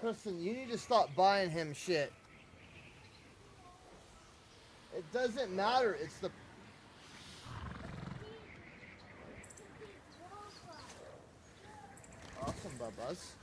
Kristen, you need to stop buying him shit. It doesn't matter. It's the... Awesome, Bubba's.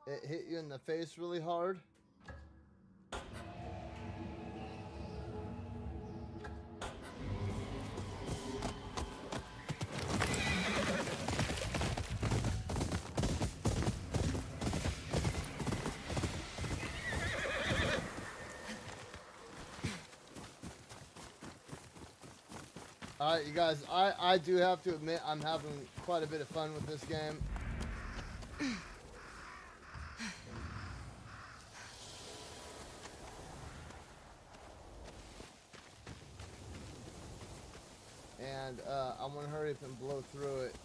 It hit you in the face really hard. Alright, you guys, I do have to admit I'm having quite a bit of fun with this game. And I want to hurry up and blow through it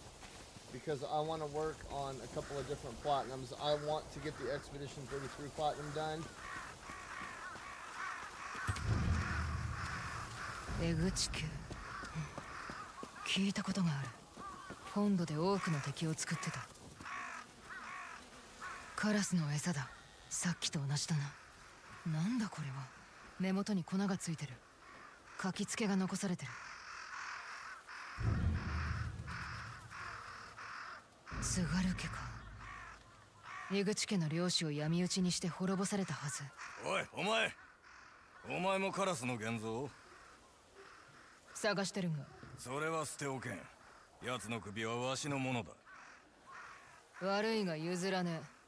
because I want to work on a couple of different platinums. I want to get the Expedition 33 platinum done. 江口家聞いたことがある。本土で多くの敵を作ってた。カラスの餌だ。さっきと同じだな。なんだこれは。根元に粉がついてる。書き付けが残されてる。津軽家か。江口家の領主を闇討ちにして滅ぼされたはず。おい、お前もカラスの現像？探してるが。それは捨ておけん。奴の首はわしのものだ。悪いが譲らねえ。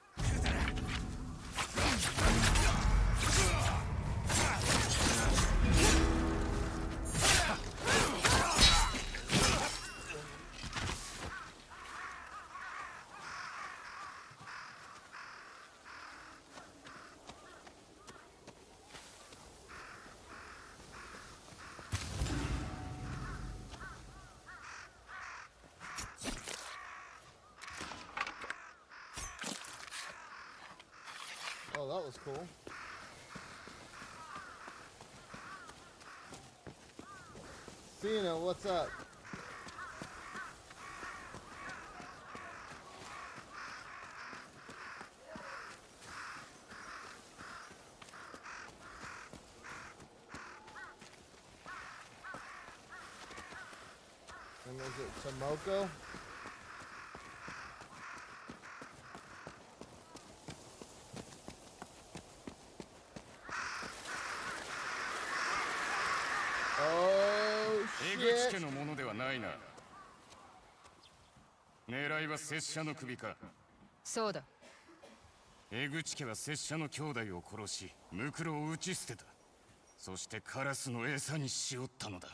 Oh, that was cool. Cena, what's up? And is it Tomoko? Oh, 江口家のものではないな。狙いは拙者の首か。そうだ。江口家は拙者の兄弟を殺し、ムクロを打ち捨てた。そしてカラスの餌にしおったのだ。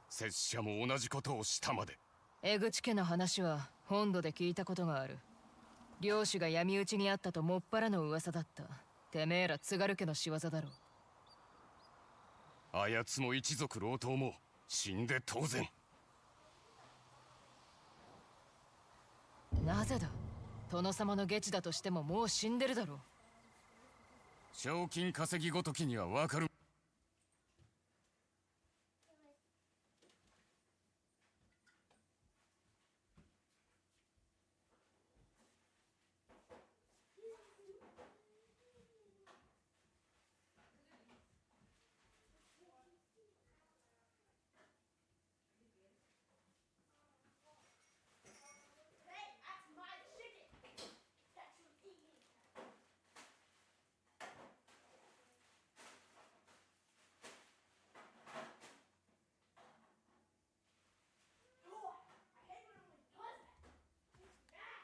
拙者も同じことをしたまで。江口家の話は本土で聞いたことがある。領主が闇討ちにあったともっぱらの噂だった。てめえら津軽家の仕業だろう。あやつも一族老頭も死んで当然。なぜだ。殿様の下知だとしてももう死んでるだろう。賞金稼ぎごときにはわかる。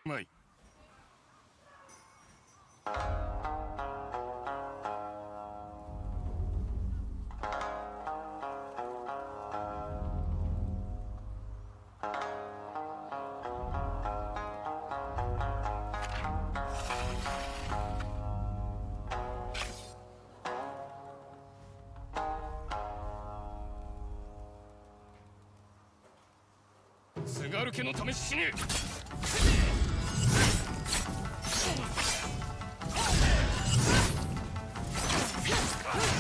うまい。津軽家のため死ね。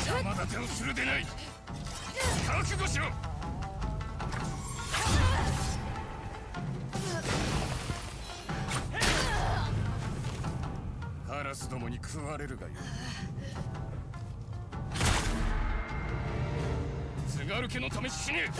邪魔立てをするでない。覚悟しろ。カラスどもに食われるがよい。津軽家のため死ね。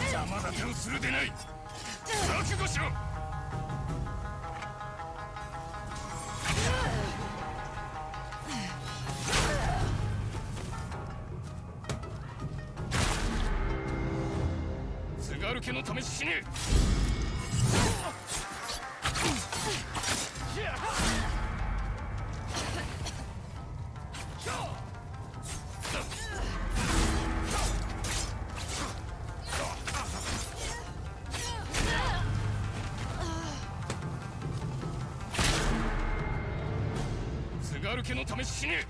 邪魔立てをするでない。覚悟しろ。津軽家のため死ね。津軽家のため死ね。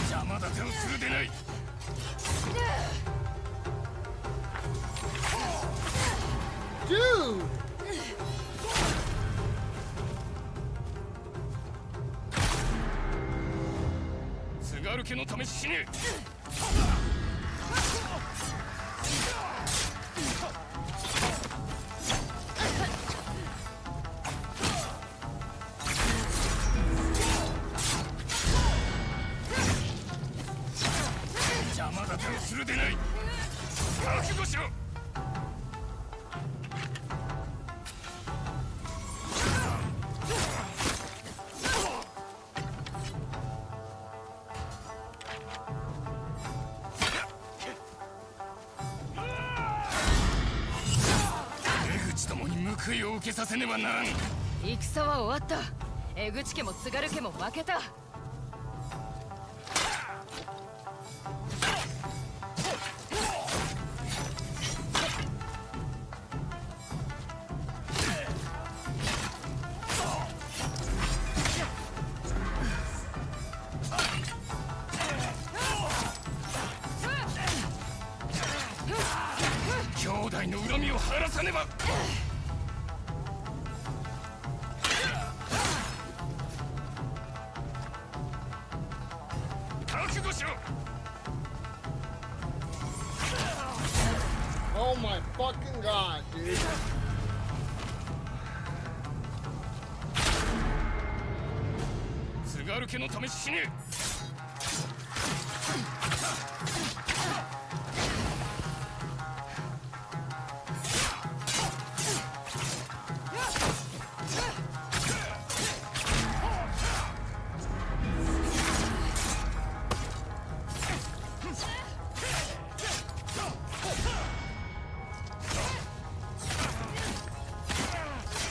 邪魔立てをするでない。Dude! 津軽家のため死ね。邪魔立てをするでない。覚悟しろ。出口どもに報いを受けさせねばならん。戦は終わった。江口家も津軽家も負けた。兄弟の恨みを晴らさねば。覚悟しろ。Oh my fucking god, dude. 津軽家のため死ね。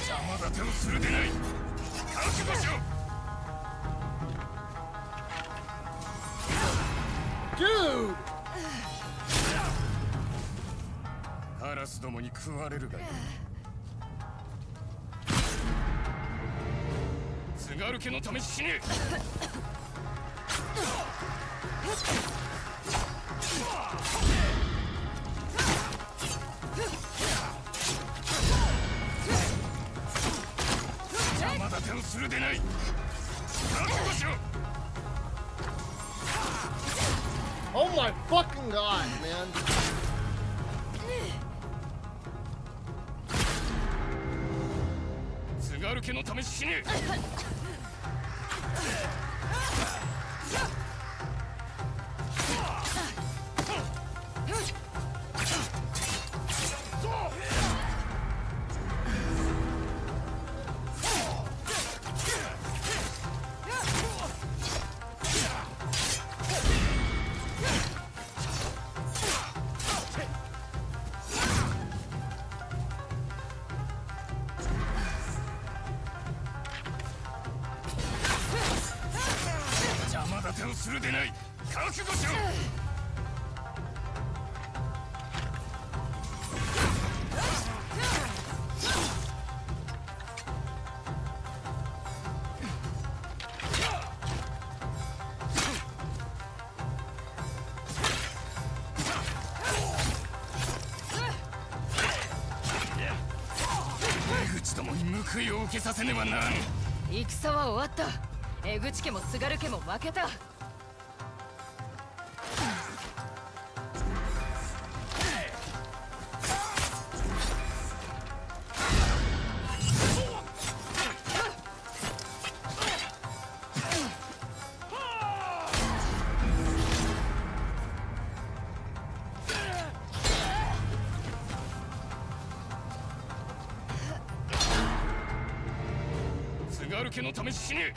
邪魔立てをするでない。覚悟しろ。Dude! カラスどもに食われるがよい。津軽家のため死ね。邪魔立てをするでない。覚悟しろ。Oh my fucking god, man. 津軽家のため死ね。立てをするでない。覚悟しろ。江口どもに報いを受けさせねばならん。戦は終わった。江口家も津軽家も負けた。津軽家のため死ね。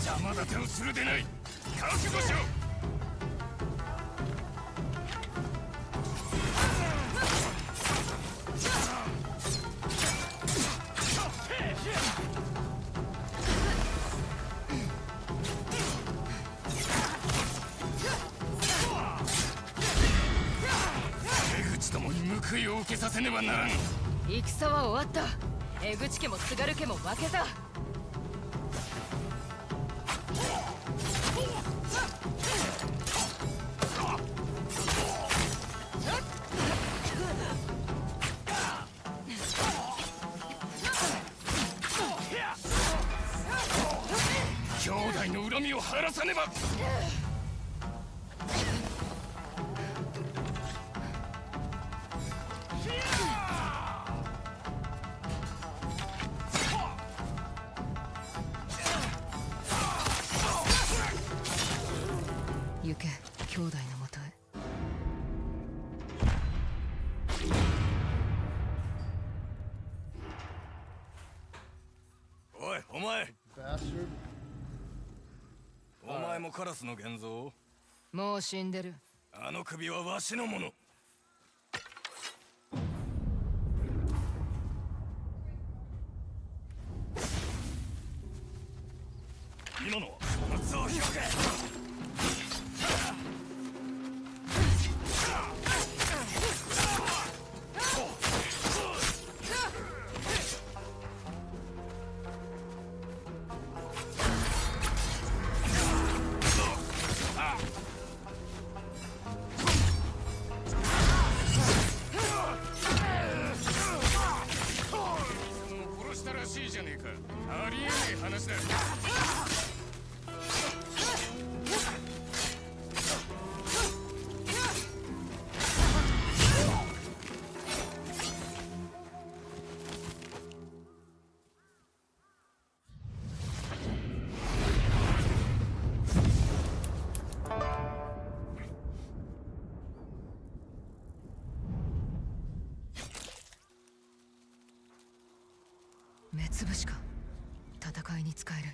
邪魔立てをするでない。覚悟しろ。江口どもに報いを受けさせねばならん。戦は終わった。江口家も津軽家も負けた。兄弟の恨みを晴らさねば。行け、兄弟のもとへ。おい、お前。 Bastard. お前もカラスの現像？もう死んでる。あの首はわしのもの。今のはこの増票か。殺したらしいじゃねえか。ありえねえ話だ。目つぶしか。戦いに使える。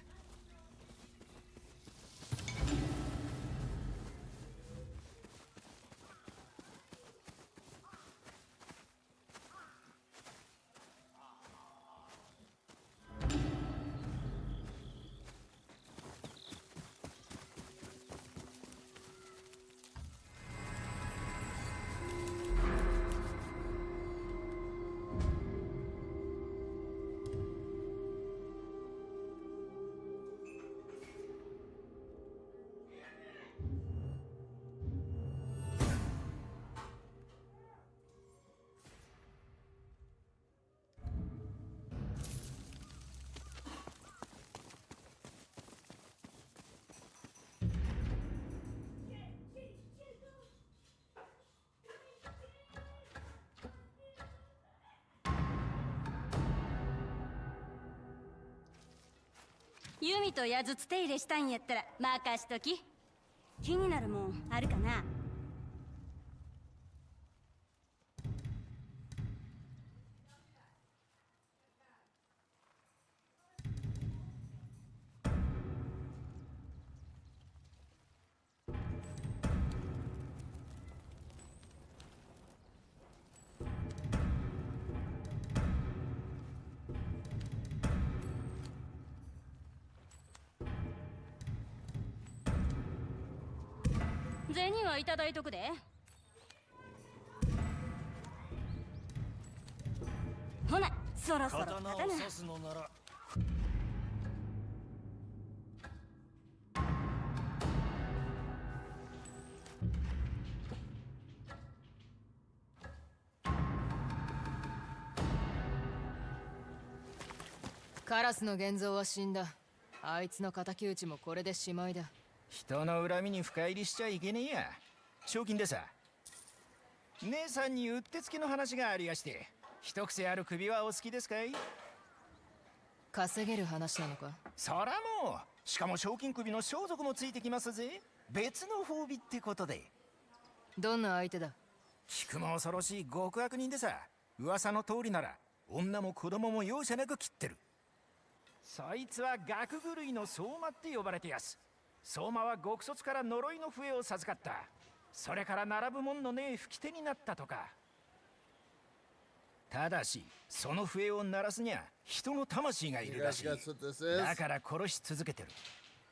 ユミと矢筒手入れしたんやったら任しとき。気になるもんあるかな？銭はいただいとくで。ほな、そろそろ刀を刀。刺すのならカラスの現像は死んだ。あいつの敵討ちもこれでしまいだ。人の恨みに深入りしちゃいけねえや。賞金でさ。姉さんにうってつけの話がありやして。一癖ある首はお好きですかい？稼げる話なのか？そらもう。しかも賞金首の装束もついてきますぜ。別の褒美ってことで。どんな相手だ？聞くも恐ろしい極悪人でさ。噂の通りなら女も子供も容赦なく切ってる。そいつは学狂いの相馬って呼ばれてやす。相馬は極卒から呪いの笛を授かった。それから並ぶもんのねえ吹き手になったとか。ただしその笛を鳴らすにゃ人の魂がい You るら guys しい。 guess what this is? だから殺し続けてる。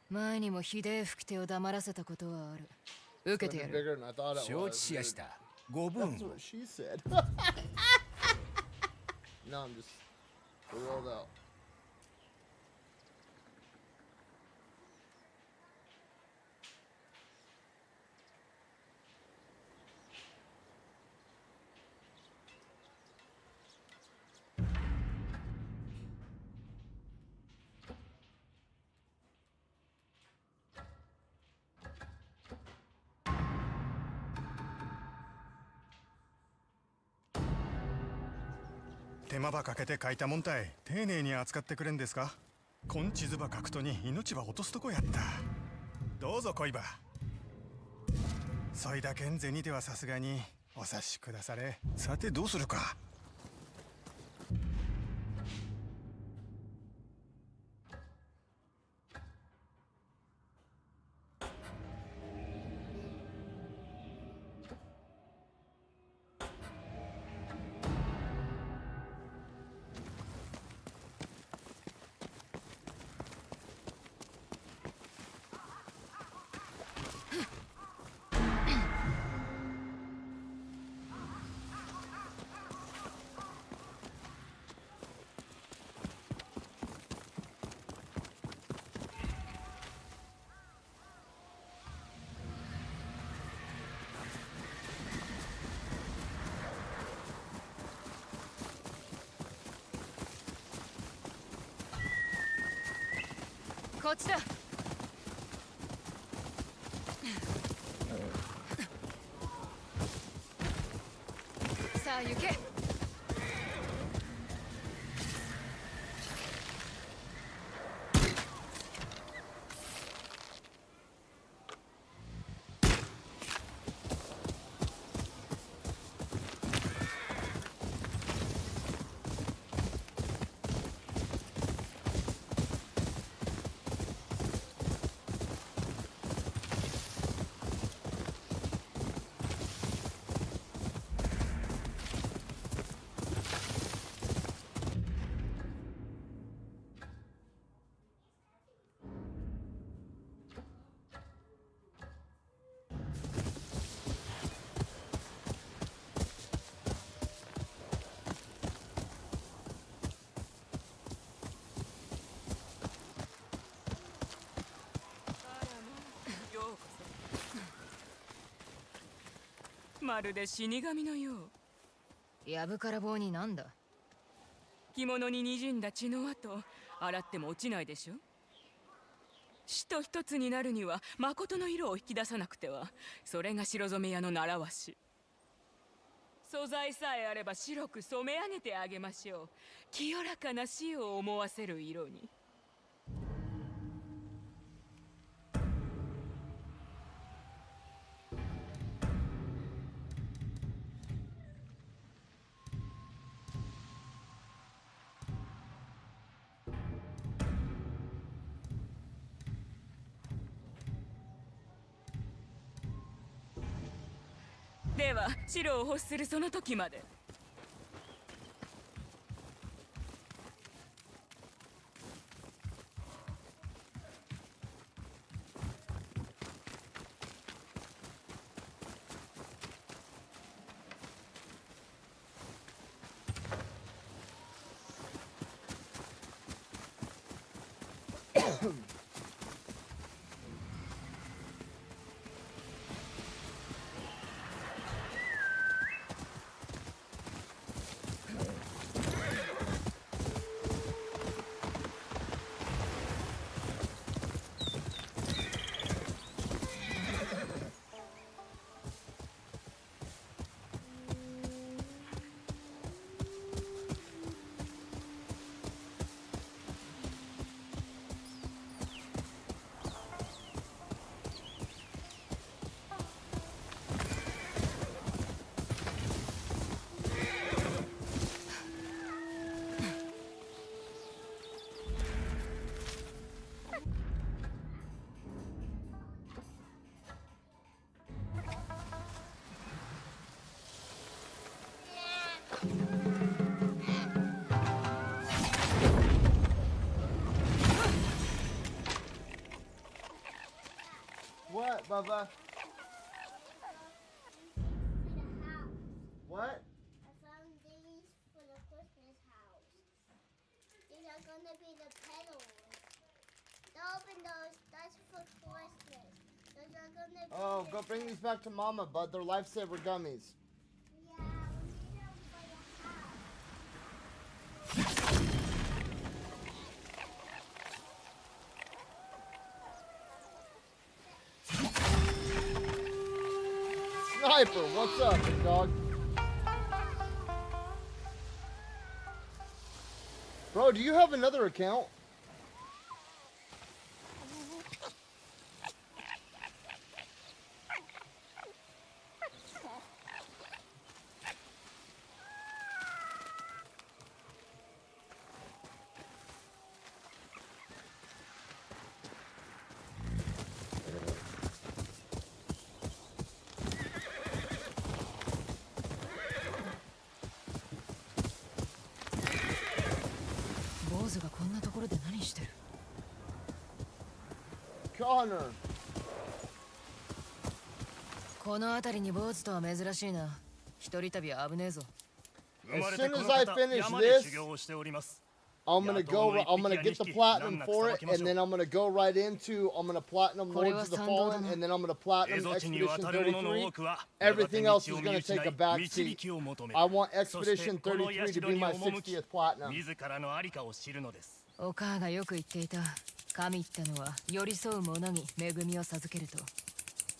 前にもひでえ吹き手を黙らせたことはある。受けて It's や gonna る。 be bigger than I thought it 承 was. 知しやし dude. た。ご分 That's を。 what she said. No, I'm just rolled out. 手間ばかけて書いたもんたい丁寧に扱ってくれんですか。根地図ば書くとに命は落とすとこやった。どうぞ恋ば。そいだけん銭ではさすがにお察しくだされ。さてどうするか。こっちだ。さあ行け。まるで死神のよう。やぶから棒になんだ。着物に滲んだ血の跡、洗っても落ちないでしょ。死と一つになるには誠の色を引き出さなくては。それが白染め屋の習わし。素材さえあれば白く染め上げてあげましょう。清らかな死を思わせる色に。では白を欲するその時まで。What, Bubba? What? I found these for the Christmas house. These are gonna be the petals. Don't open those. That's for Christmas. Those are gonna be. Oh, go bring these back to Mama, bud. They're lifesaver gummies. Yeah, we need them for the house. Sniper, what's up, big dog? Bro, do you have another account? Connor. この辺りに坊主とは珍しいな。一人旅は危ねえぞ。 As soon as I finish this, I'm gonna get the platinum for it, and then I'm gonna go right into, I'm gonna platinum Lords of the Fallen, and then I'm gonna platinum Expedition 33. Everything else is gonna take a back seat. I want Expedition 33 to be my 60th platinum. お母がよく言っていた。神ってのは寄り添う者に恵みを授けると。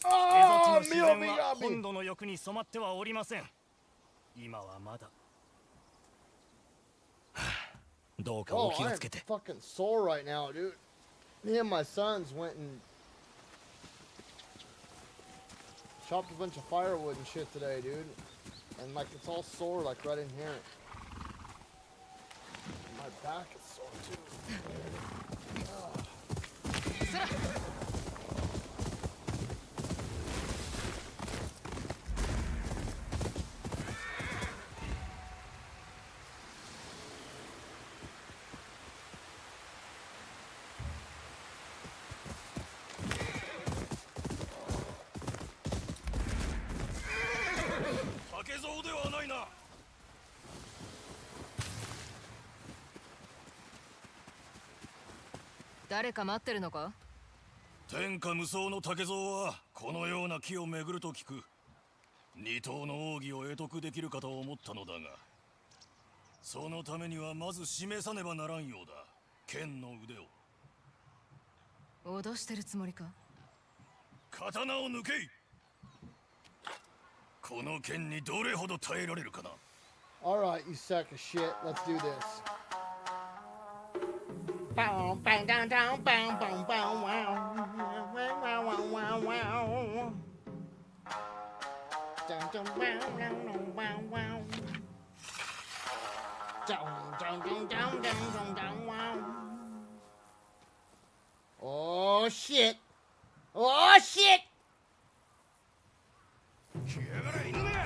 Oh, 自然は本土の欲に染まってはおりません。今はまだ。どうかお Oh, 気を I'm つけて。 fucking sore right now, dude. Me and my sons went and chopped a bunch of firewood and shit today, dude. And like it's all sore, like right in here. My back is sore too. Ugh. 竹蔵ではないな。誰か待ってるのか？天下無双の竹蔵はこのような木を巡ると聞く。二頭の奥義を得得できるかと思ったのだが、そのためにはまず示さねばならんようだ。剣の腕を。脅してるつもりか？刀を抜けい。この剣にどれほど耐えられるかな。 Alright, you sack of shit. Let's do this. Oh shit! Oh shit! 来やがれ犬め！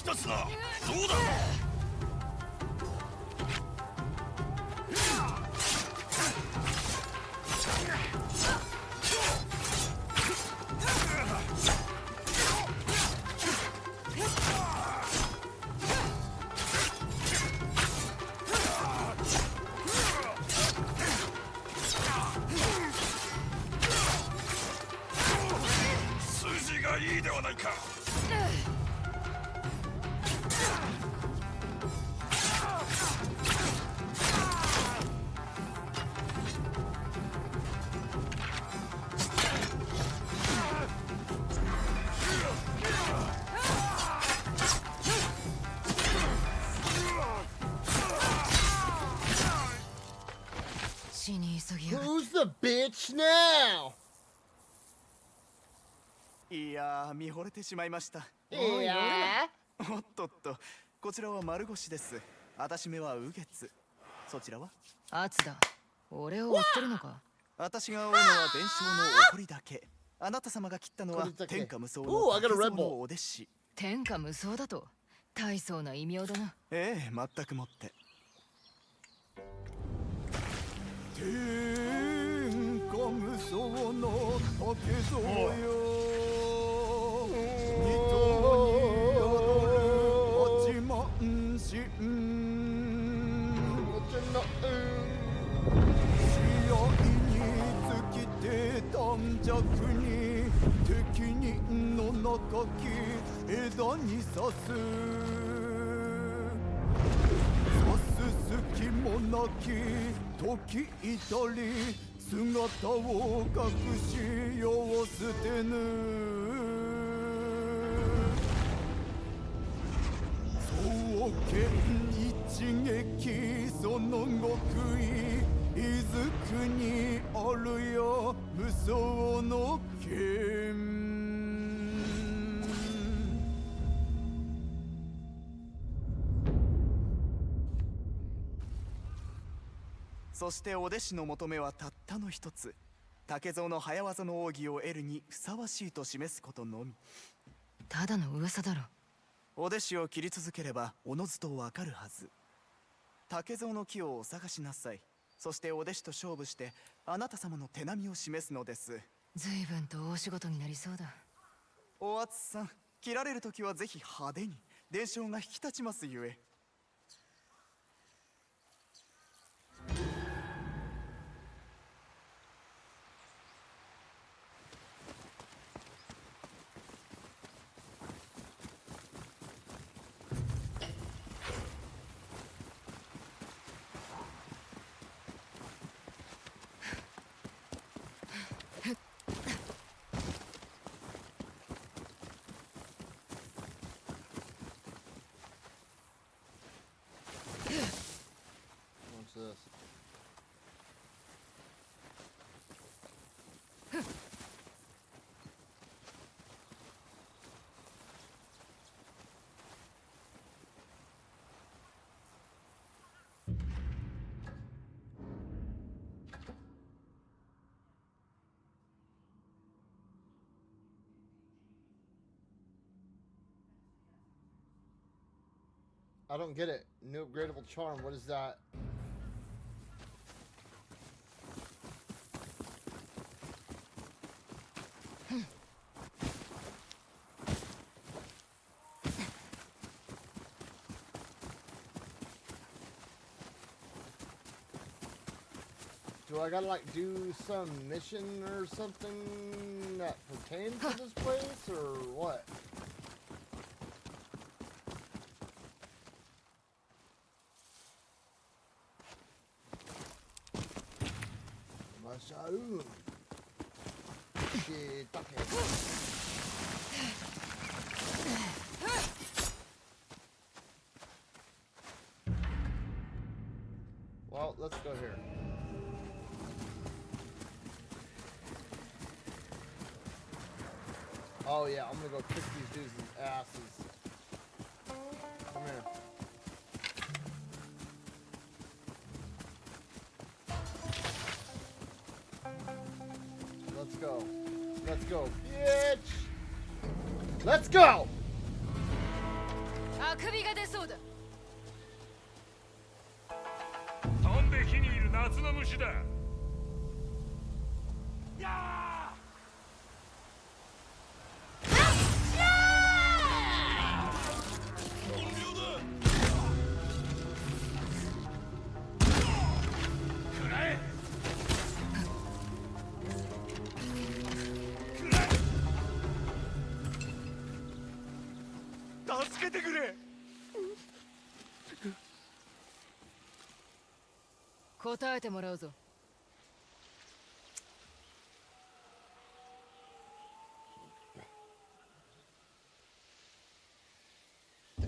立つな。そうだ。筋がいいではないか。死に急ぎやがって。 Who's the bitch now? いやー、見惚れてしまいました。おい、俺ら。おっとっと、こちらは丸腰です。私めは右月。そちらは？アツだ。俺を追ってるのか。私が追うのは伝承の怒りだけ。あなた様が切ったのは天下無双の竹蔵のお弟子。天下無双だと大層な異名だな。ええ、全くもって。天下無双の竹蔵よ。弱に敵人の中き枝に刺す隙もなき時至り姿を隠し世を捨てぬ双剣一撃その極意いずくにあるよ無双の剣。そしてお弟子の求めはたったの一つ。竹蔵の早業の奥義を得るにふさわしいと示すことのみ。ただの噂だろ。お弟子を切り続ければおのずとわかるはず。竹蔵の木をお探しなさい。そしてお弟子と勝負してあなた様の手並みを示すのです。随分と大仕事になりそうだ。おあつさん、切られるときはぜひ派手に伝承が引き立ちますゆえ。I don't get it. New upgradable charm. What is that? Do I gotta like do some mission or something that pertains to this place or what? Well, let's go here. Oh yeah, I'm gonna go kick these dudes' asses. Come here. Let's go. Let's go, bitch! Let's go! あくびが出そうだ。飛んで火にいる夏の虫だ。助けてくれ。答えてもらうぞ。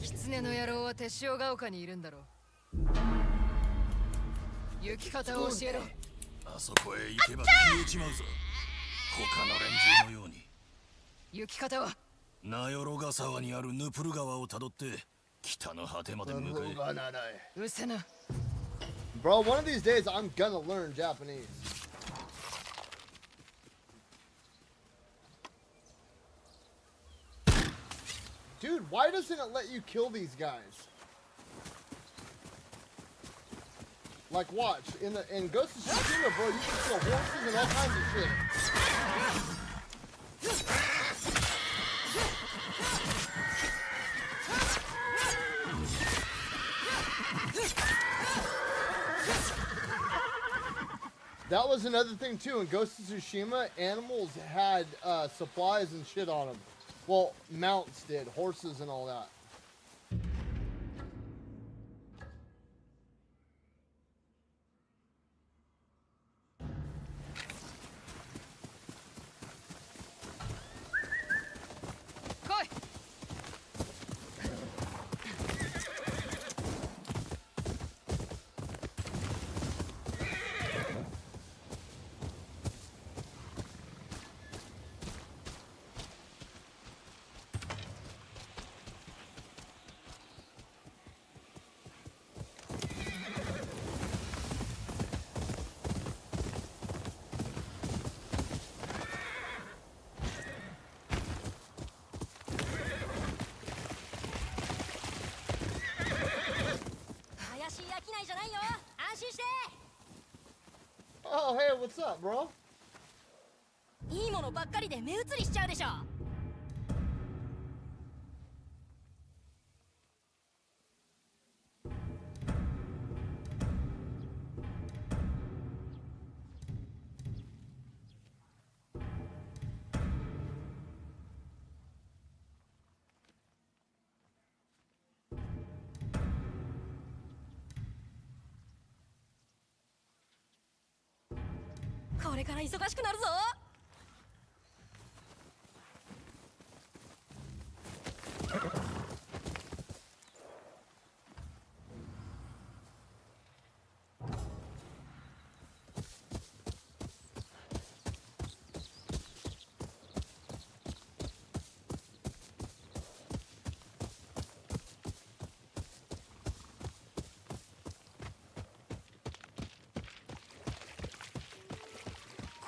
狐の野郎は手塩が丘にいるんだろう。行き方を教えろ。あそこへ行けば消えちまうぞ。他の連中のように。行き方はナヨロガ沢にあるヌプル川をたどって北の果てまで向かえ。うせな。 Bro, one of these days I'm gonna learn Japanese. Dude, why doesn't it let you kill these guys? Like, watch in Ghost of Tsushima, bro, you can kill horses and all kinds of shit. That was another thing too. In Ghost of Tsushima, animals had supplies and shit on them. Well, mounts did, horses and all that. Go! 怪しい商いじゃないよ。安心して。 Oh, hey, what's up, bro? いいものばっかりで目移りしちゃうでしょ。これから忙しくなるぞ。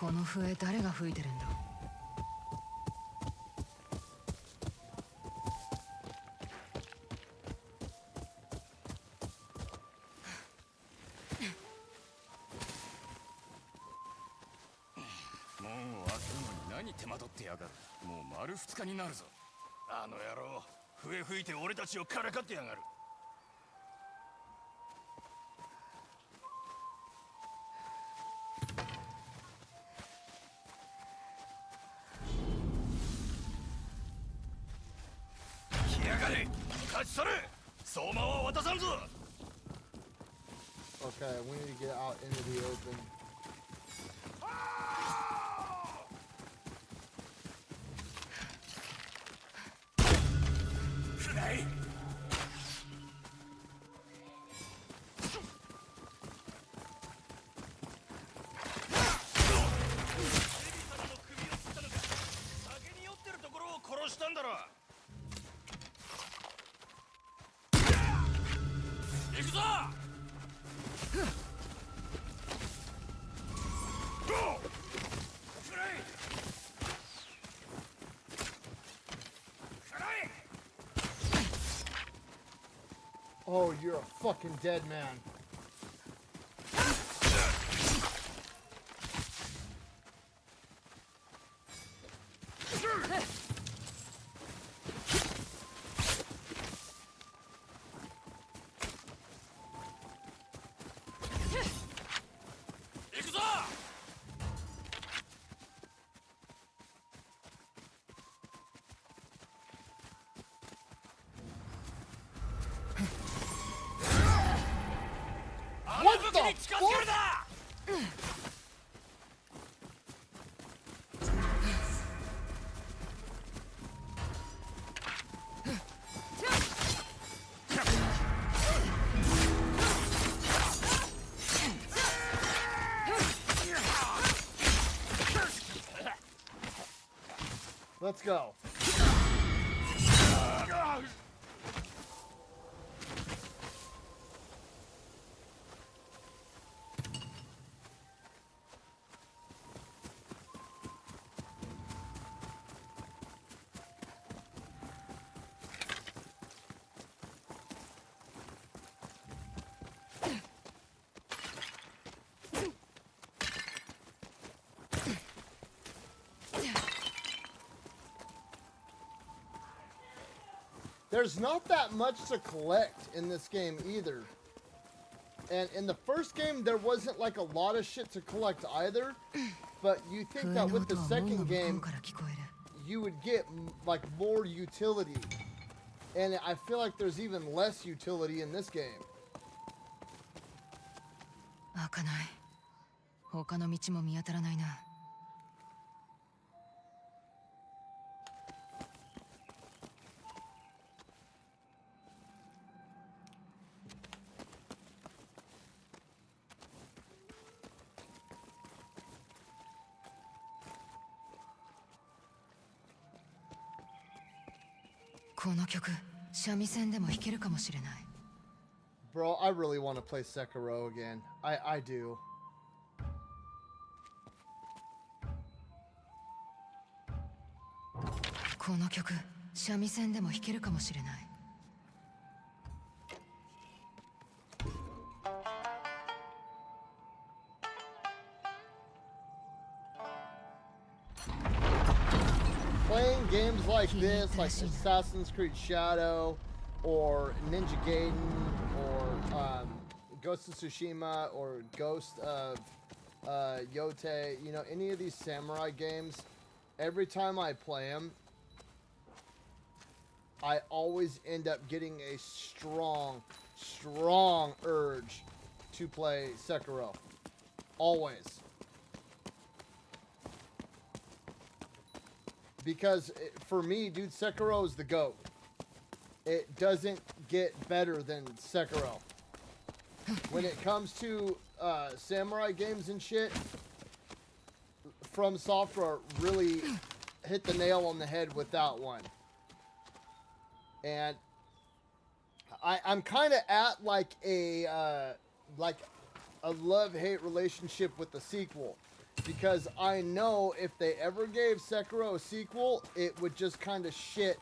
この笛誰が吹いてるんだ。門を開けるのに何手間取ってやがる。もう丸2日になるぞ。あの野郎、笛吹いて俺たちをからかってやがる。来やがれ、勝ち去れ。相馬は渡さんぞ。 Okay, we need to get out into the open. Hey! 行くぞ。Oh, you're a fucking dead man. What the fuck? Let's go. There's not that much to collect in this game either. And in the first game, there wasn't like a lot of shit to collect either. But you think that with the second game, you would get like more utility. And I feel like there's even less utility in this game. 開かない。他の道も見当たらないな。この曲、三味線でも弾けるかもしれない。Bro, I really want to play Sekiro again. I do. この曲、三味線でも弾けるかもしれない。Playing games like this, like Assassin's Creed Shadow, or Ninja Gaiden, or Ghost of Tsushima, or Ghost of Yotei, you know, any of these samurai games, every time I play them, I always end up getting a strong urge to play Sekiro. Always. Because for me, dude, Sekiro is the GOAT. It doesn't get better than Sekiro. When it comes to samurai games and shit, From Software really hit the nail on the head with that one. And I'm kind of at like a love-hate relationship with the sequel. Because I know if they ever gave Sekiro a sequel, it would just kind of shit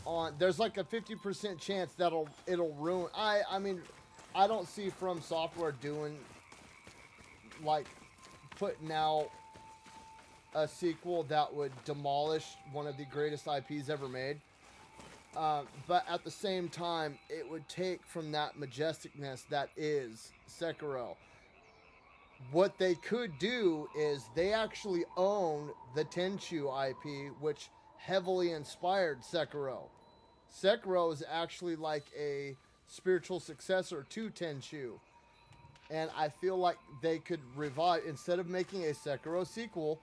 on. There's like a 50% chance that it'll ruin. I mean, I don't see From Software doing like putting out a sequel that would demolish one of the greatest IPs ever made. But at the same time, it would take from that majesticness that is Sekiro. What they could do is they actually own the Tenchu IP, which heavily inspired Sekiro. Sekiro is actually like a spiritual successor to Tenchu. And I feel like they could revive, instead of making a Sekiro sequel,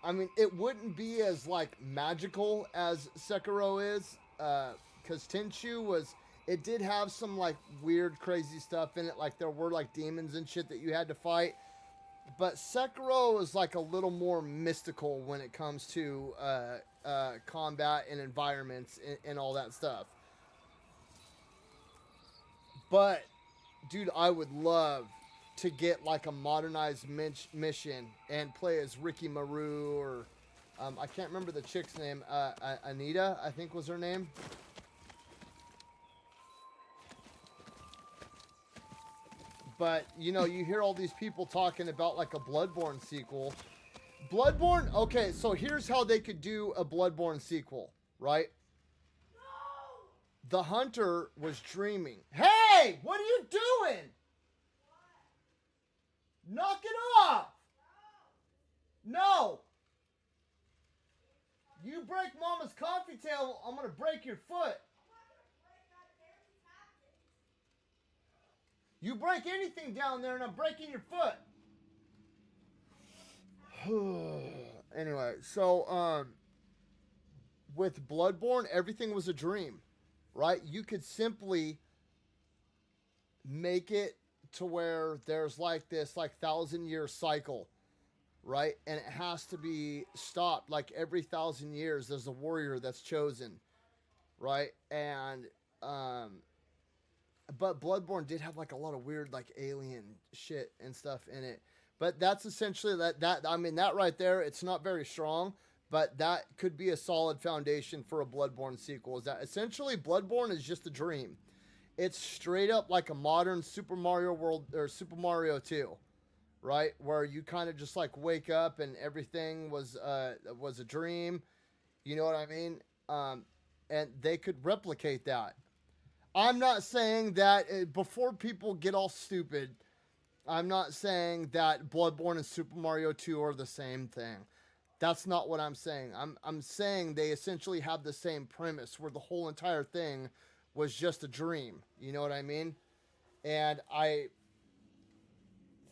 I mean, it wouldn't be as like magical as Sekiro is, because Tenchu it did have some like weird, crazy stuff in it. Like there were like demons and shit that you had to fight. But Sekiro is like a little more mystical when it comes to combat and environments and all that stuff. But, dude, I would love to get like a modernized mission and play as Ricky Maru or I can't remember the chick's name. Anita, I think was her name. But, you know, you hear all these people talking about like a Bloodborne sequel. Bloodborne, okay, so here's how they could do a Bloodborne sequel, right? The hunter was dreaming. Hey, what are you doing? Knock it off. No. You break Mama's coffee table, I'm going to break your foot. You break anything down there and I'm breaking your foot. Anyway, so with Bloodborne, everything was a dream, right? You could simply make it to where there's like this like 1,000-year cycle, right? And it has to be stopped. Like every 1,000 years, there's a warrior that's chosen, right? And but Bloodborne did have like a lot of weird like alien shit and stuff in it. But that's essentially that I mean that right there, it's not very strong, but that could be a solid foundation for a Bloodborne sequel. Is that essentially Bloodborne is just a dream. It's straight up like a modern Super Mario World or Super Mario 2, right? Where you kind of just like wake up and everything was a dream. You know what I mean? And they could replicate that. I'm not saying that before people get all stupid, I'm not saying that Bloodborne and Super Mario 2 are the same thing. That's not what I'm saying. I'm saying they essentially have the same premise where the whole entire thing was just a dream. You know what I mean? And I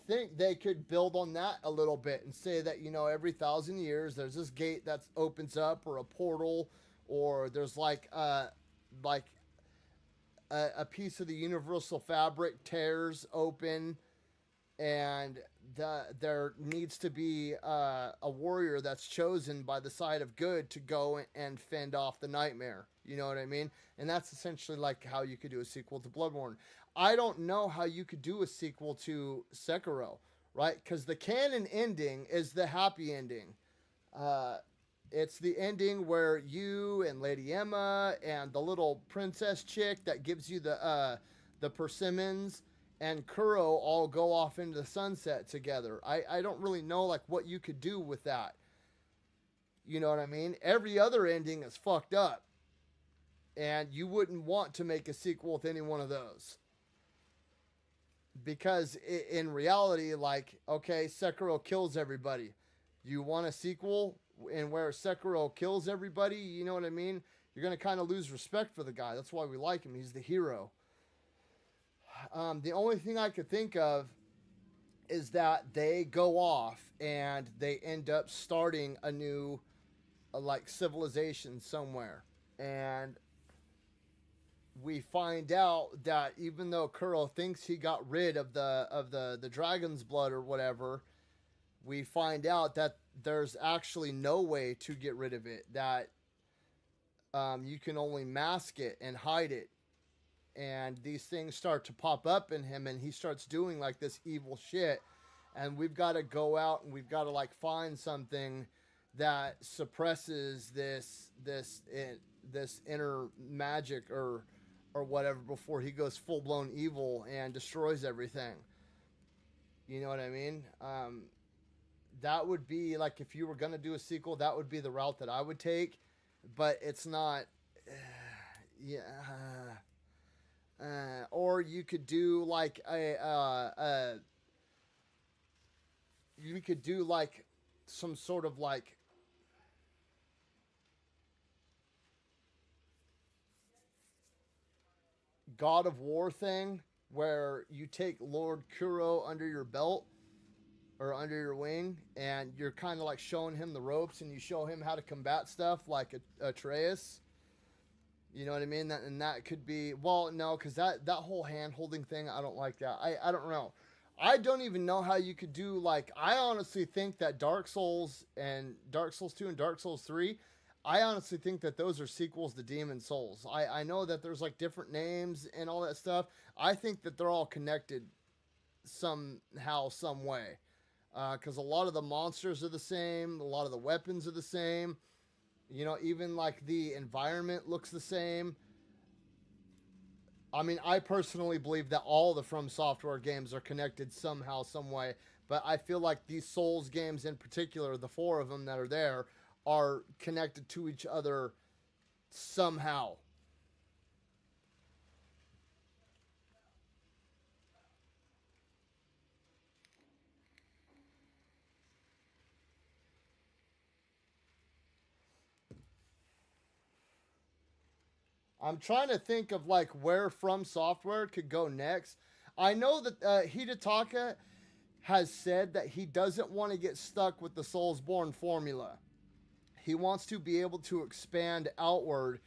think they could build on that a little bit and say that, you know, every 1,000 years there's this gate that opens up or a portal, or there's like a piece of the universal fabric tears open, and there needs to be a warrior that's chosen by the side of good to go and fend off the nightmare. You know what I mean? And that's essentially like how you could do a sequel to Bloodborne. I don't know how you could do a sequel to Sekiro, right? Because the canon ending is the happy ending. It's the ending where you and Lady Emma and the little princess chick that gives you the persimmons and Kuro all go off into the sunset together. I don't really know like what you could do with that. You know what I mean? Every other ending is fucked up. And you wouldn't want to make a sequel with any one of those. Because in reality, like, okay, Sekiro kills everybody. You want a sequel and where Sekiro kills everybody, you know what I mean? You're going to kind of lose respect for the guy. That's why we like him. He's the hero. The only thing I could think of is that they go off and they end up starting a new like civilization somewhere. And we find out that even though Kuro thinks he got rid of the dragon's blood or whatever, we find out that there's actually no way to get rid of it. That you can only mask it and hide it. And these things start to pop up in him, and he starts doing like this evil shit. And we've got to go out and we've got to like find something that suppresses this inner magic or whatever before he goes full-blown evil and destroys everything. You know what I mean? That would be like, if you were going to do a sequel, that would be the route that I would take, but it's not. Or you could do like you could do like some sort of like God of War thing where you take Lord Kuro under your belt or under your wing, and you're kind of like showing him the ropes, and you show him how to combat stuff like Atreus. You know what I mean? And that could be, well, no, because that whole hand-holding thing, I don't like that. I don't know. I don't even know how you could do, like, I honestly think that Dark Souls 2 and Dark Souls 3, I honestly think that those are sequels to Demon Souls. I know that there's, like, different names and all that stuff. I think that they're all connected somehow, some way. Because a lot of the monsters are the same. A lot of the weapons are the same. You know, even, like, the environment looks the same. I mean, I personally believe that all the From Software games are connected somehow, some way. But I feel like these Souls games in particular, the 4 of them that are there, are connected to each other somehow. I'm trying to think of like where From Software could go next. I know that Hidetaka has said that he doesn't want to get stuck with the Soulsborne formula. He wants to be able to expand outward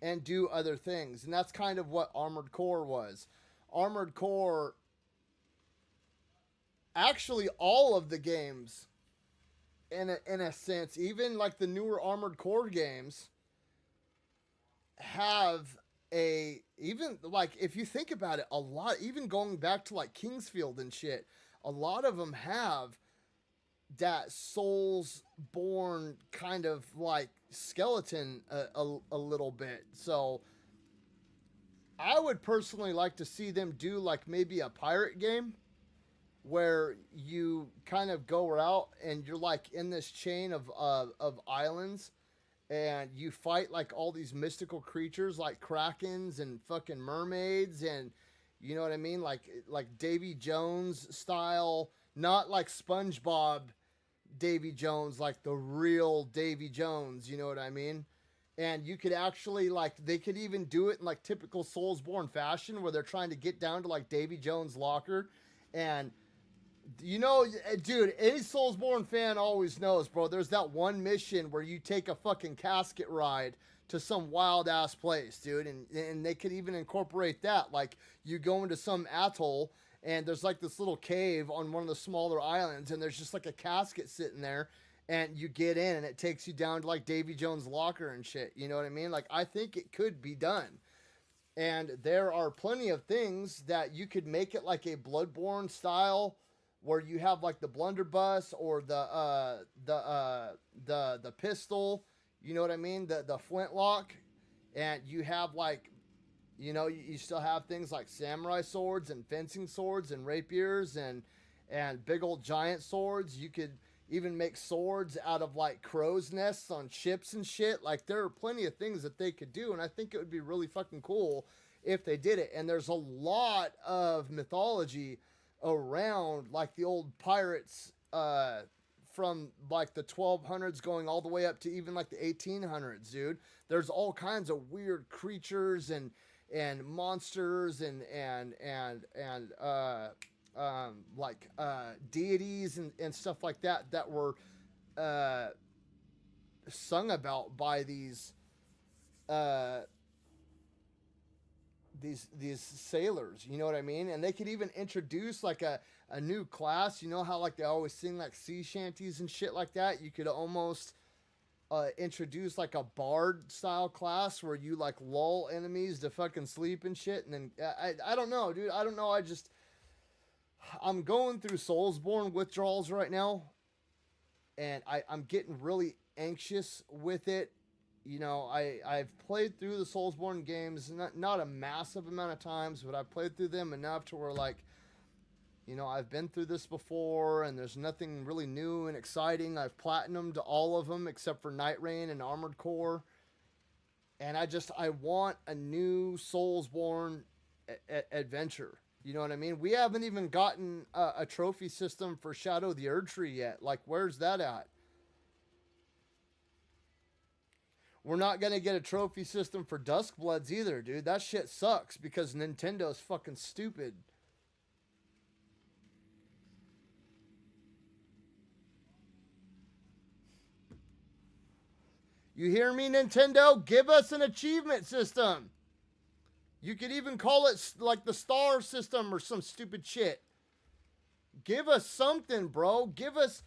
and do other things. And that's kind of what Armored Core was. Armored Core, actually all of the games, in a sense, even like the newer Armored Core games, have even like, if you think about it, a lot, even going back to like Kingsfield and shit, a lot of them have that Soulsborne kind of like skeleton a little bit. So I would personally like to see them do like maybe a pirate game where you kind of go out and you're like in this chain of islands, and you fight like all these mystical creatures like krakens and fucking mermaids, and you know what I mean, like Davy Jones style, not like SpongeBob Davy Jones, like the real Davy Jones, you know what I mean? And you could actually, like, they could even do it in like typical Soulsborne fashion where they're trying to get down to like Davy Jones' locker. And you know, dude, any Soulsborne fan always knows, bro, there's that one mission where you take a fucking casket ride to some wild ass place, dude, and they could even incorporate that. Like, you go into some atoll and there's like this little cave on one of the smaller islands, and there's just like a casket sitting there, and you get in and it takes you down to like Davy Jones' locker and shit. You know what I mean? Like, I think it could be done. And there are plenty of things that you could make it like a Bloodborne style, where you have like the blunderbuss or the pistol, you know what I mean, the flintlock, and you have like, you know, you still have things like samurai swords and fencing swords and rapiers and big old giant swords. You could even make swords out of like crow's nests on ships and shit. Like, there are plenty of things that they could do, and I think it would be really fucking cool if they did it. And there's a lot of mythology around like the old pirates from like the 1200s going all the way up to even like the 1800s, dude. There's all kinds of weird creatures and monsters and like deities and stuff like that were sung about by these sailors, you know what I mean? And they could even introduce like a new class. You know how like they always sing like sea shanties and shit like that? You could almost introduce like a bard style class where you like lull enemies to fucking sleep and shit. And then I don't know, dude. I don't know. I'm going through Soulsborne withdrawals right now, and I'm getting really anxious with it. You know, I've played through the Soulsborne games, not a massive amount of times, but I've played through them enough to where, like, you know, I've been through this before, and there's nothing really new and exciting. I've platinumed all of them except for Night Rain and Armored Core. And I want a new Soulsborne adventure. You know what I mean? We haven't even gotten a trophy system for Shadow the Erdtree yet. Like, where's that at? We're not going to get a trophy system for Duskbloods either, dude. That shit sucks because Nintendo's fucking stupid. You hear me, Nintendo? Give us an achievement system. You could even call it like the star system or some stupid shit. Give us something, bro. Give us...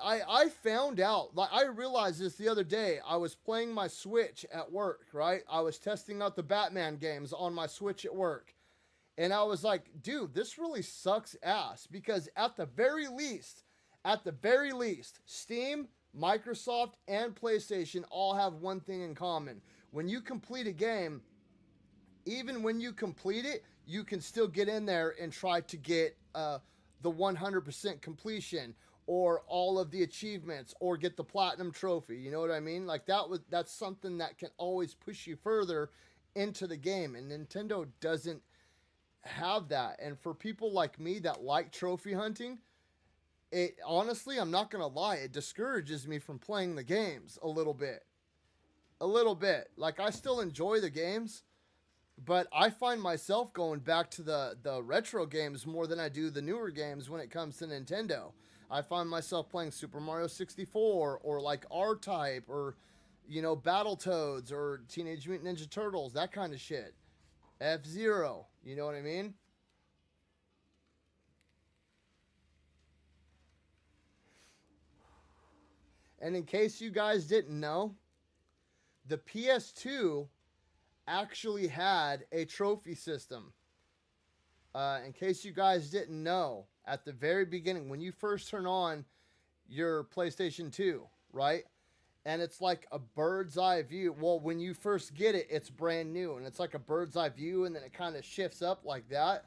I found out, like, I realized this the other day. I was playing my Switch at work, right? I was testing out the Batman games on my Switch at work. And I was like, dude, this really sucks ass. Because at the very least, Steam, Microsoft, and PlayStation all have one thing in common. When you complete a game, even when you complete it, you can still get in there and try to get the 100% completion or all of the achievements or get the platinum trophy. You know what I mean? Like that's something that can always push you further into the game, and Nintendo doesn't have that. And for people like me that like trophy hunting, it honestly, I'm not gonna lie, it discourages me from playing the games a little bit. Like, I still enjoy the games, but I find myself going back to the retro games more than I do the newer games when it comes to Nintendo. I find myself playing Super Mario 64 or like R-Type or, you know, Battletoads or Teenage Mutant Ninja Turtles, that kind of shit. F-Zero, you know what I mean? And in case you guys didn't know, the PS2 actually had a trophy system. In case you guys didn't know, at the very beginning, when you first turn on your PlayStation 2, right? And it's like a bird's eye view. Well, when you first get it, it's brand new. And it's like a bird's eye view, and then it kind of shifts up like that.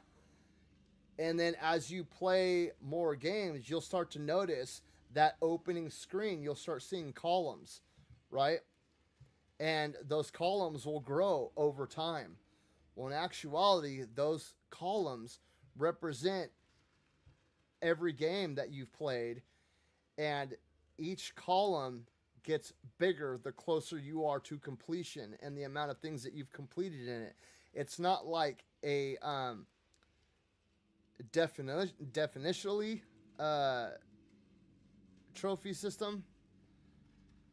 And then as you play more games, you'll start to notice that opening screen, you'll start seeing columns, right? And those columns will grow over time. Well, in actuality, those columns represent every game that you've played, and each column gets bigger the closer you are to completion and the amount of things that you've completed in it. It's not like a definitionally trophy system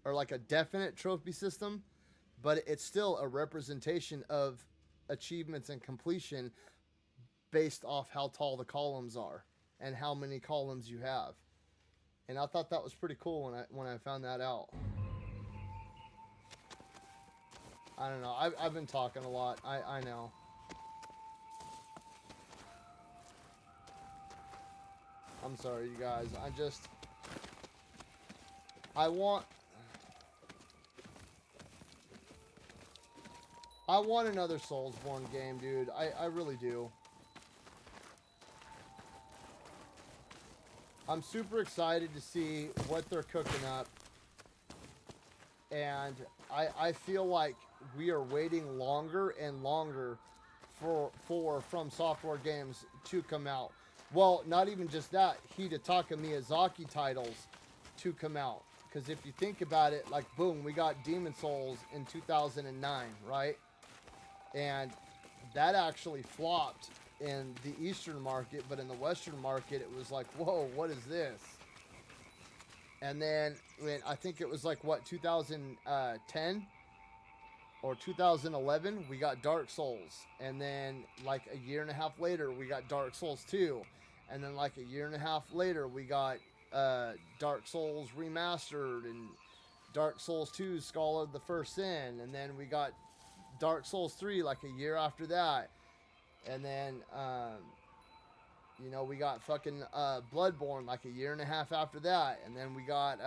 or like a definite trophy system, but it's still a representation of achievements and completion based off how tall the columns are and how many columns you have. And I thought that was pretty cool when I found that out. I don't know. I've been talking a lot. I know. I'm sorry, you guys. I want another Soulsborne game, dude. I really do. I'm super excited to see what they're cooking up. And I feel like we are waiting longer and longer for From Software games to come out. Well, not even just that, Hidetaka Miyazaki titles to come out. Because if you think about it, like, boom, we got Demon Souls in 2009, right? And that actually flopped in the Eastern market, but in the Western market, it was like, whoa, what is this? And then, I think it was like, what, 2010 or 2011, we got Dark Souls. And then, like, a year and a half later, we got Dark Souls 2. And then, like, a year and a half later, we got Dark Souls Remastered and Dark Souls 2 Scholar of the First Sin. And then we got Dark Souls 3 like a year after that. And then, you know, we got fucking Bloodborne like a year and a half after that. And then we got,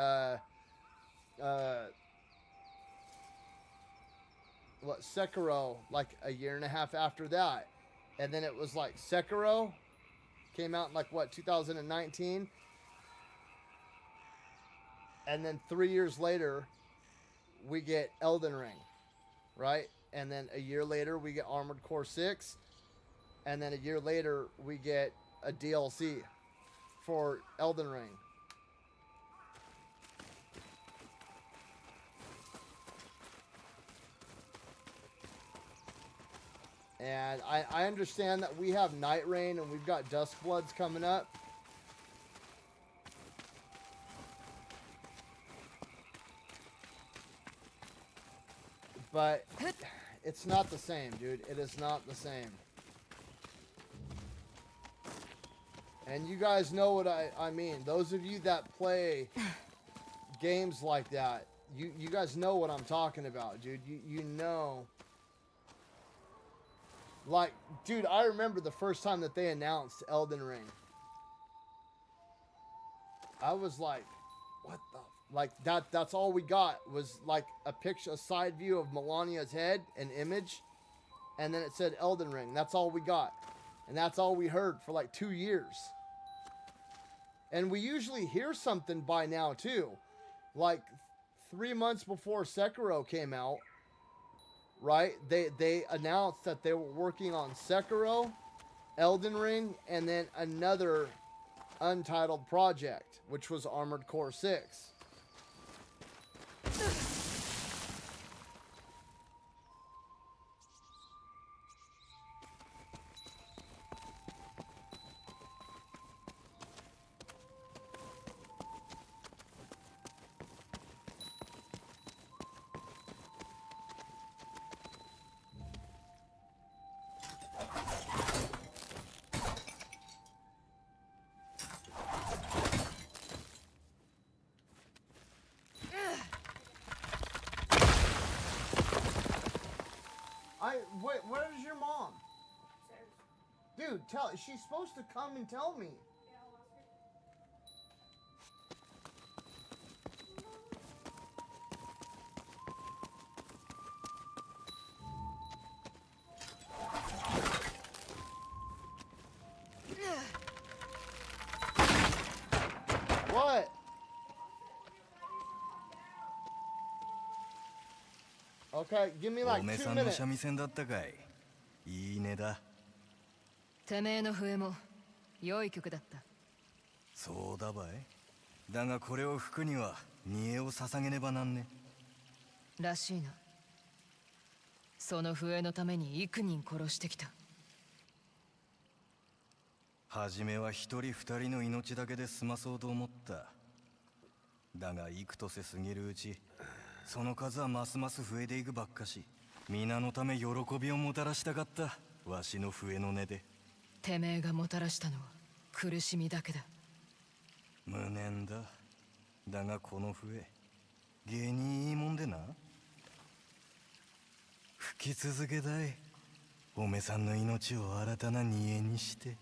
Sekiro like a year and a half after that. And then it was like Sekiro came out in like, what, 2019? And then 3 years later, we get Elden Ring, right? And then a year later, we get Armored Core 6. And then a year later, we get a DLC for Elden Ring. And I understand that we have Night Rain and we've got Duskbloods coming up. But it's not the same, dude. It is not the same. And you guys know what I mean. Those of you that play games like that, you guys know what I'm talking about, dude. You know. Like, dude, I remember the first time that they announced Elden Ring. I was like, what the... Like, that's all we got was, like, a picture, a side view of Melania's head, an image. And then it said Elden Ring. That's all we got. And that's all we heard for like 2 years. And we usually hear something by now too. Like 3 months before Sekiro came out, right? They announced that they were working on Sekiro, Elden Ring, and then another untitled project, which was Armored Core 6. Wait, where's your mom? Dude, she's supposed to come and tell me. What? Okay, give me like 2 minutes. いいねだ。てめえの笛も良い曲だった。そうだばい。だがこれを吹くには煮えを捧げねばなんね。らしいな。その笛のために幾人殺してきた。初めは一人二人の命だけで済まそうと思った。だが幾とせ過ぎるうち、その数はますます増えていくばっかし。皆のため喜びをもたらしたかった。わしの笛の音で。てめえがもたらしたのは苦しみだけだ。無念だ。だがこの笛、芸にいいもんでな。吹き続けたい。おめさんの命を新たな煮えにして。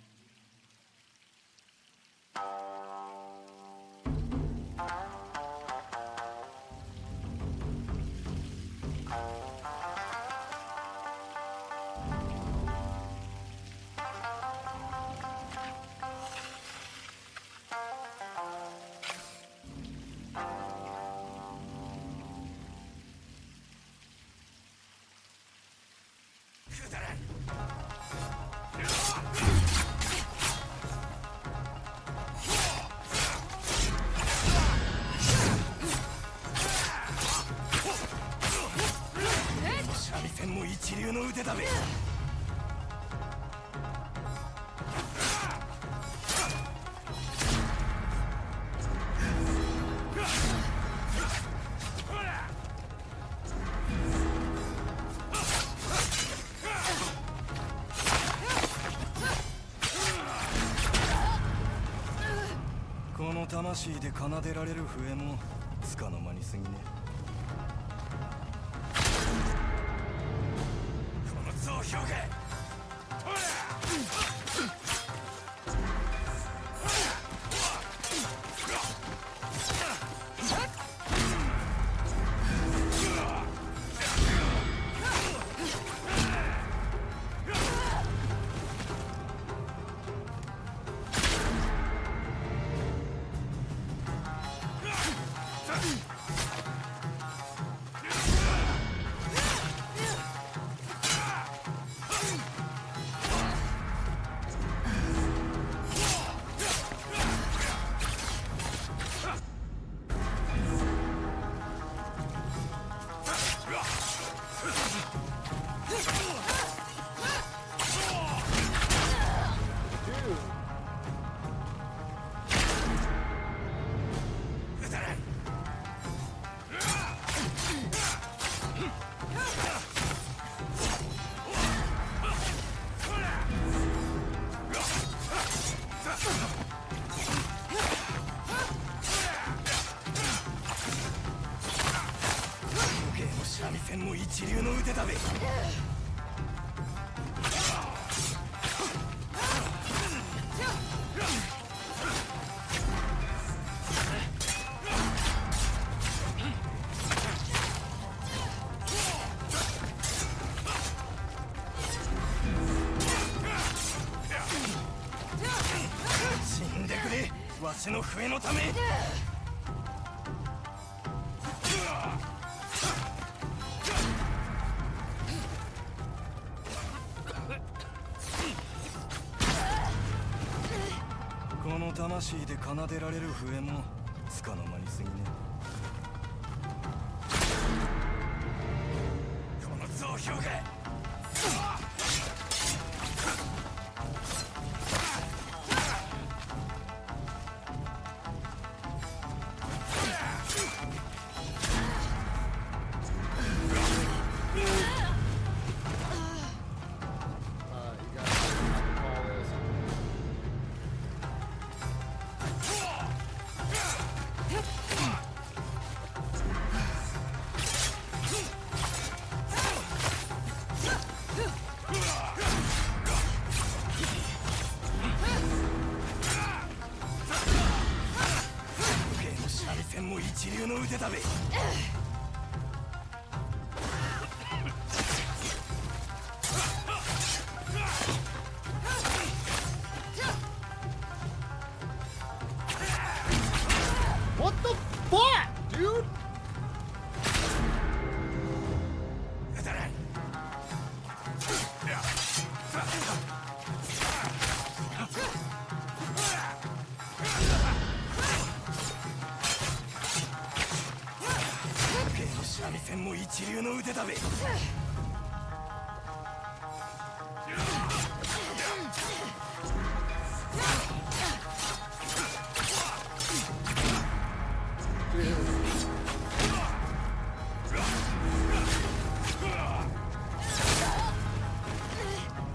一流の腕だべ。この魂で奏でられる笛もつかの間に過ぎね。評価。三味線も一流の腕だべ。私の笛のため。この魂で奏でられる笛もつかの間に過ぎね。この増票がも一流の腕だべ。What the fuck, dude?もう一流の腕だべ。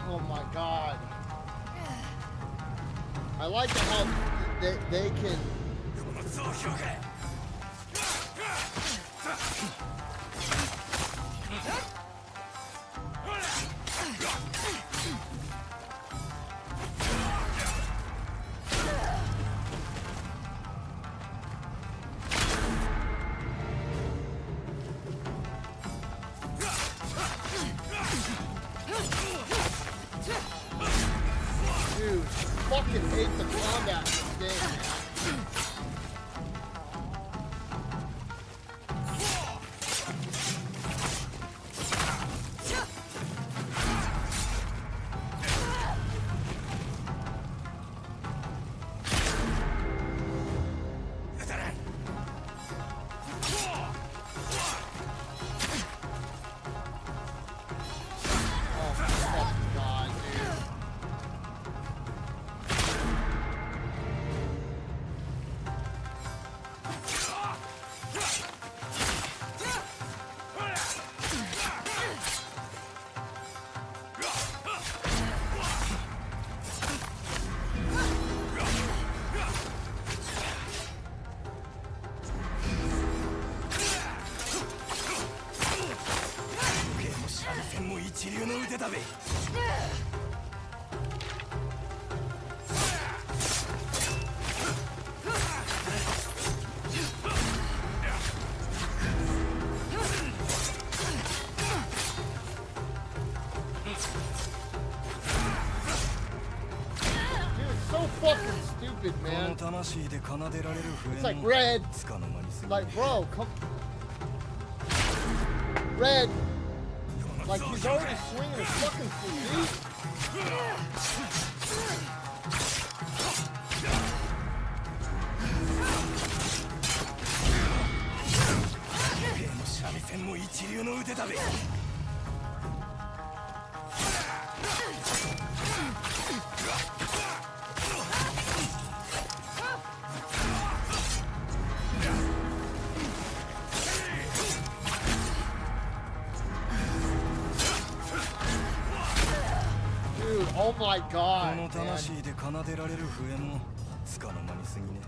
Oh my god. I like how they can. Dude, fucking hate the combat thing. Man. It's like Red. Like, bro, come. Red. Like, he's already swinging his fucking feet. Oh my god. この魂で奏でられる笛もつかの間に過ぎね。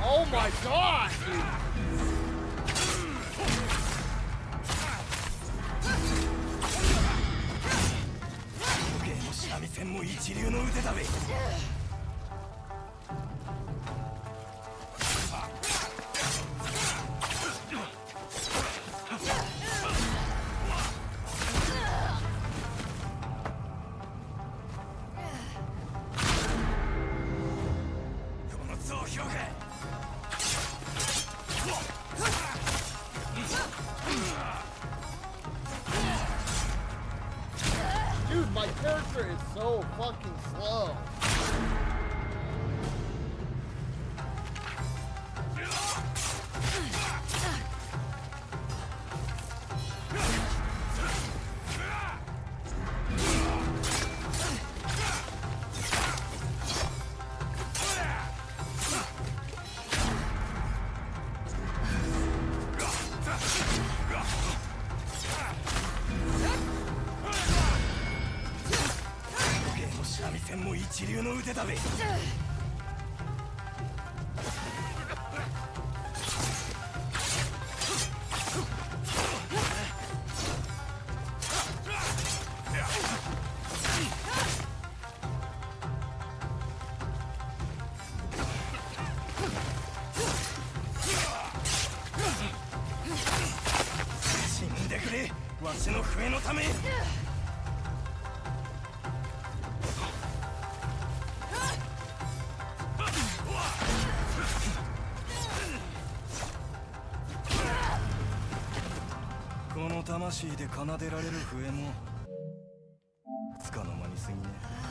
Oh my god, dude. 線も一流の腕だべ。Dude, my character is so fucking slow.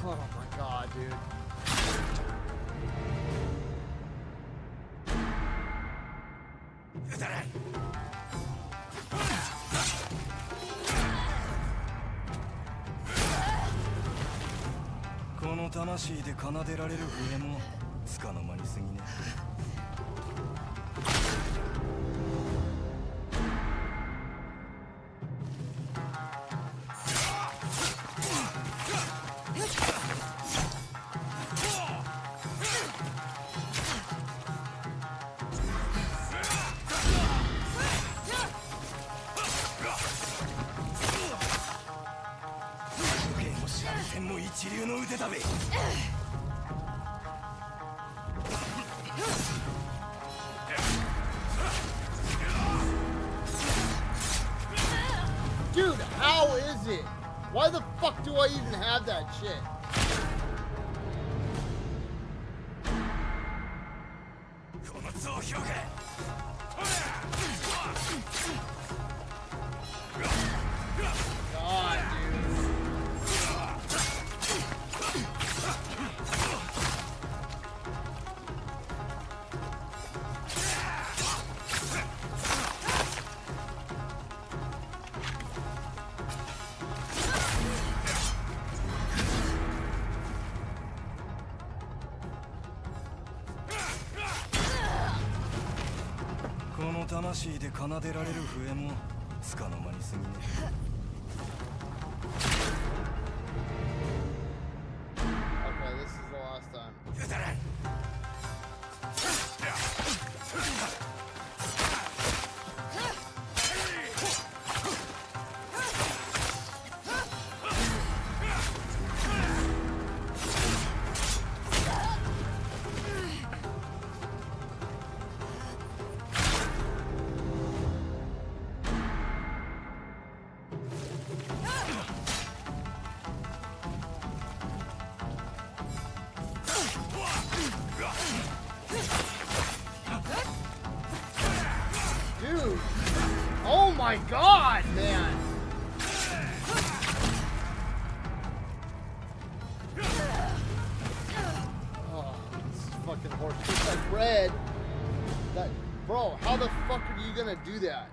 Oh my god, dude. Dude, how is it? Why the fuck do I even have that shit? God, dude. Okay, this is the last time. Dude, oh my god, man. Oh, this is fucking horse. It's like red. That, bro, how the fuck are you gonna do that?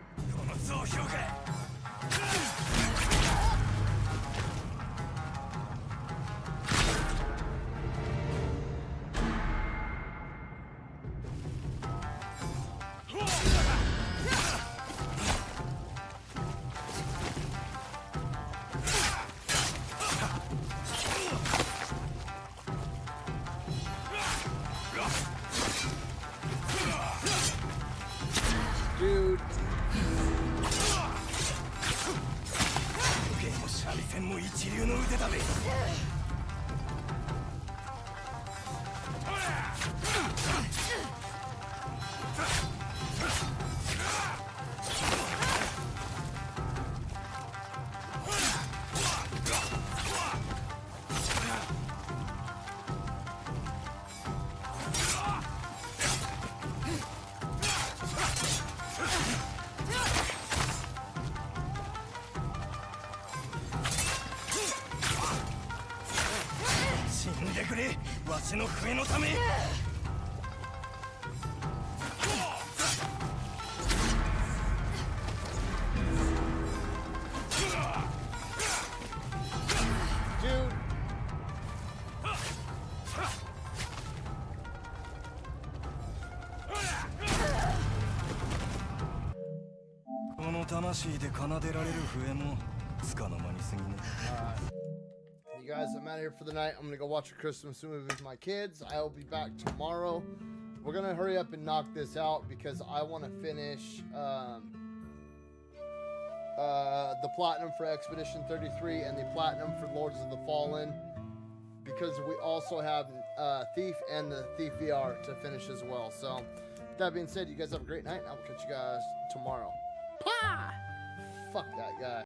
Dude. 私の笛のため。Dude. この魂で奏でられる笛もつかの間に過ぎね。You guys, I'm out of here for the night. I'm gonna go watch a Christmas movie with my kids. I'll be back tomorrow. We're gonna hurry up and knock this out because I want to finish the platinum for Expedition 33 and the platinum for Lords of the Fallen, because we also have Thief and the Thief VR to finish as well. So with that being said, you guys have a great night, and I'll catch you guys tomorrow. Fuck that guy.